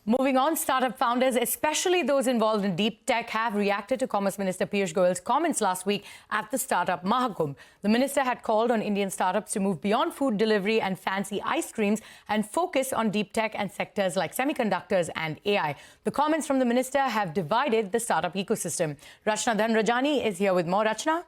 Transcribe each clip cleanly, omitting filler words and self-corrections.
Moving on, startup founders, especially those involved in deep tech, have reacted to Commerce Minister Piyush Goyal's comments last week at the Startup Mahakumbh. The minister had called on Indian startups to move beyond food delivery and fancy ice creams and focus on deep tech and sectors like semiconductors and AI. The comments from the minister have divided the startup ecosystem. Rachna Dhanrajani is here with more. Rachna?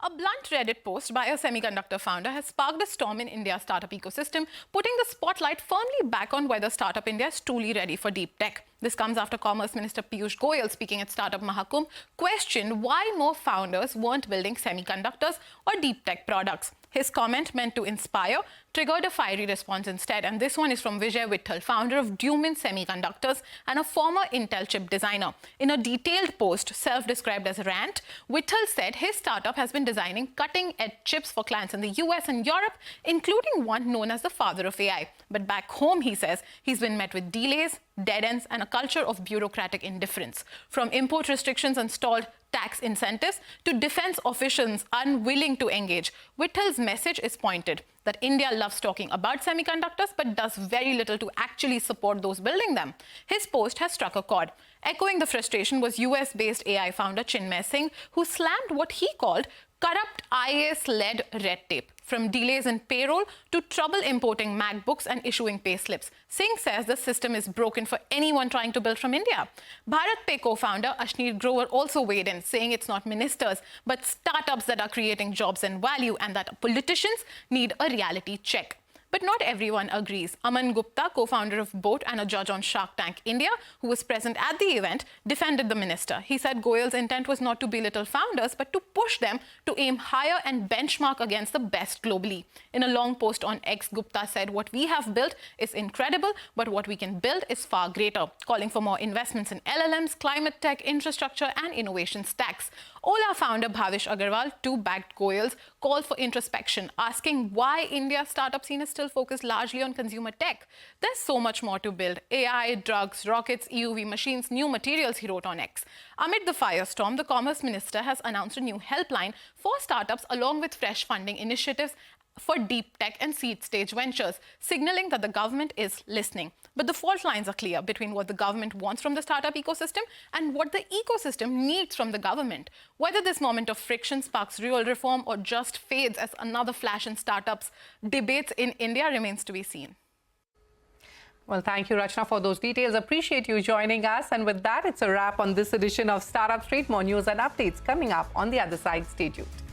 A blunt Reddit post by a semiconductor founder has sparked a storm in India's startup ecosystem, putting the spotlight firmly back on whether Startup India is truly ready for deep tech. This comes after Commerce Minister Piyush Goyal, speaking at Startup Mahakumbh, questioned why more founders weren't building semiconductors or deep tech products. His comment, meant to inspire, triggered a fiery response instead. And this one is from Vijay Vittal, founder of Dumin Semiconductors and a former Intel chip designer. In a detailed post, self-described as Rant, Vittal said his startup has been designing cutting-edge chips for clients in the US and Europe, including one known as the father of AI. But back home, he says, he's been met with delays, dead ends, and a culture of bureaucratic indifference. From import restrictions and stalled tax incentives to defense officials unwilling to engage, Vittal's message is pointed that India loves talking about semiconductors but does very little to actually support those building them. His post has struck a chord. Echoing the frustration was US-based AI founder Chinmay Singh, who slammed what he called corrupt IAS-led red tape, from delays in payroll to trouble importing MacBooks and issuing payslips. Singh says the system is broken for anyone trying to build from India. BharatPe co-founder Ashneer Grover also weighed in, saying it's not ministers, but startups that are creating jobs and value, and that politicians need a reality check. But not everyone agrees. Aman Gupta, co-founder of Boat and a judge on Shark Tank India, who was present at the event, defended the minister. He said Goyal's intent was not to belittle founders, but to push them to aim higher and benchmark against the best globally. In a long post on X, Gupta said, "What we have built is incredible, but what we can build is far greater," calling for more investments in LLMs, climate tech, infrastructure, and innovation stacks. Ola founder Bhavish Agarwal too backed Goyal's call for introspection, asking why India's startup scene is still focused largely on consumer tech. There's so much more to build: AI, drugs, rockets, EUV machines, new materials, he wrote on X. Amid the firestorm, the Commerce Minister has announced a new helpline for startups along with fresh funding initiatives for deep tech and seed stage ventures, signaling that the government is listening. But the fault lines are clear between what the government wants from the startup ecosystem and what the ecosystem needs from the government. Whether this moment of friction sparks real reform or just fades as another flash in startups debates in India remains to be seen. Well, thank you, Rachna, for those details. Appreciate you joining us. And with that, it's a wrap on this edition of Startup Street. More news and updates coming up on the other side. Stay tuned.